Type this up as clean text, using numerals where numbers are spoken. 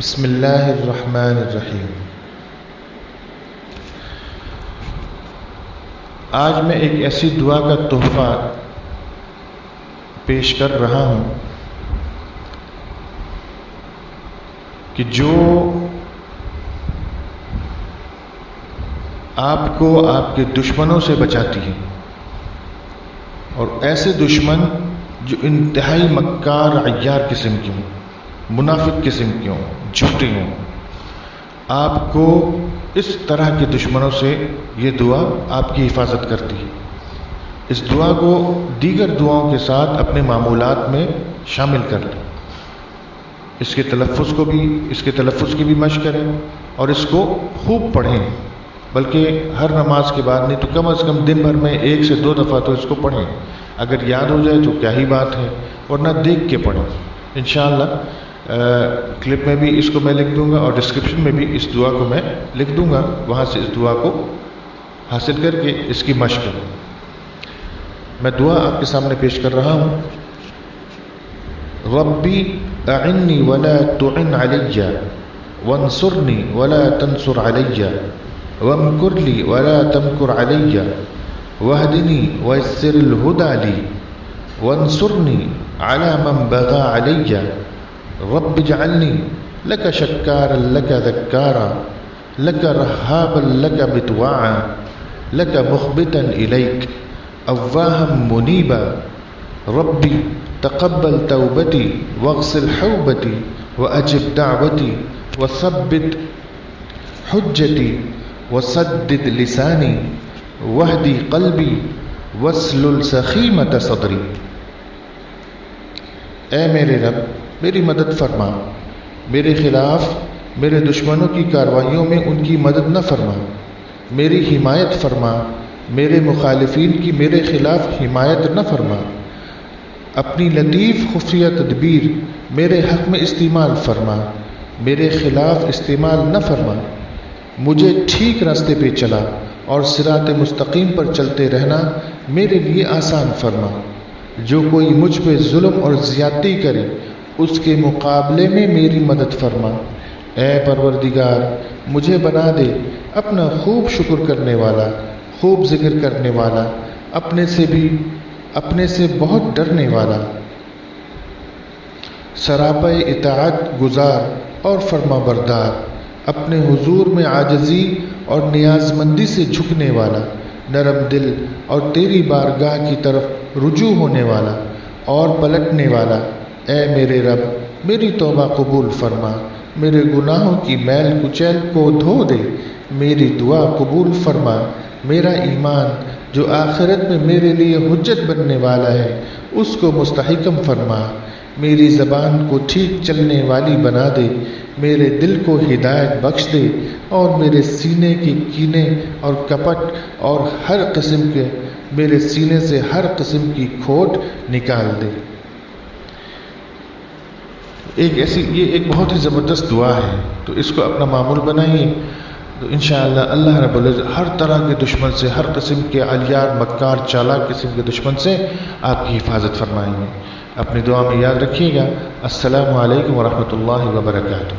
بسم اللہ الرحمن الرحیم۔ آج میں ایک ایسی دعا کا تحفہ پیش کر رہا ہوں کہ جو آپ کو آپ کے دشمنوں سے بچاتی ہے، اور ایسے دشمن جو انتہائی مکار عیار قسم کے ہوں، منافق قسم کے ہوں، جھوٹے ہوں، آپ کو اس طرح کے دشمنوں سے یہ دعا آپ کی حفاظت کرتی ہے۔ اس دعا کو دیگر دعاؤں کے ساتھ اپنے معمولات میں شامل کر لیں، اس کے تلفظ کی بھی مشق کریں اور اس کو خوب پڑھیں، بلکہ ہر نماز کے بعد نہیں تو کم از کم دن بھر میں 1 سے 2 دفعہ تو اس کو پڑھیں۔ اگر یاد ہو جائے تو کیا ہی بات ہے، ورنہ دیکھ کے پڑھیں۔ انشاءاللہ کلپ میں بھی اس کو میں لکھ دوں گا اور ڈسکرپشن میں بھی اس دعا کو میں لکھ دوں گا، وہاں سے اس دعا کو حاصل کر کے اس کی مشق کریں۔ میں دعا آپ کے سامنے پیش کر رہا ہوں۔ ربی اعنی ولا تعن علی وانصرنی ولا تنصر علی وامکر لی ولا تمکر علی واہدنی ویسر الہدی لی وانصرنی علی من بغى علی رب اجعلنی لک شکارا لک ذکارا لک رہابا لک مطواعا لک مخبتا الیک اواہا منیبا ربی تقبل توبتی واغسل حوبتی واجب دعوتی وثبت حجتی وسدد لسانی واہدی قلبی واسلل سخیمۃ صدری۔ اے میرے رب، میری مدد فرما، میرے خلاف میرے دشمنوں کی کارروائیوں میں ان کی مدد نہ فرما، میری حمایت فرما، میرے مخالفین کی میرے خلاف حمایت نہ فرما، اپنی لطیف خفیہ تدبیر میرے حق میں استعمال فرما، میرے خلاف استعمال نہ فرما، مجھے ٹھیک راستے پہ چلا اور صراط مستقیم پر چلتے رہنا میرے لیے آسان فرما۔ جو کوئی مجھ پہ ظلم اور زیادتی کرے اس کے مقابلے میں میری مدد فرما۔ اے پروردگار، مجھے بنا دے اپنا خوب شکر کرنے والا، خوب ذکر کرنے والا، اپنے سے بہت ڈرنے والا، سراپے اطاعت گزار اور فرما بردار، اپنے حضور میں عاجزی اور نیاز مندی سے جھکنے والا، نرم دل اور تیری بارگاہ کی طرف رجوع ہونے والا اور پلٹنے والا۔ اے میرے رب، میری توبہ قبول فرما، میرے گناہوں کی میل کچیل کو دھو دے، میری دعا قبول فرما، میرا ایمان جو آخرت میں میرے لیے حجت بننے والا ہے اس کو مستحکم فرما، میری زبان کو ٹھیک چلنے والی بنا دے، میرے دل کو ہدایت بخش دے اور میرے سینے کی کینے اور کپٹ اور میرے سینے سے ہر قسم کی کھوٹ نکال دے۔ یہ ایک بہت ہی زبردست دعا ہے، تو اس کو اپنا معمول بنائیے، تو انشاءاللہ اللہ رب العزت ہر طرح کے دشمن سے، ہر قسم کے علیار مکار چالاک قسم کے دشمن سے آپ کی حفاظت فرمائیں گے۔ اپنی دعا میں یاد رکھیے گا۔ السلام علیکم ورحمۃ اللہ وبرکاتہ۔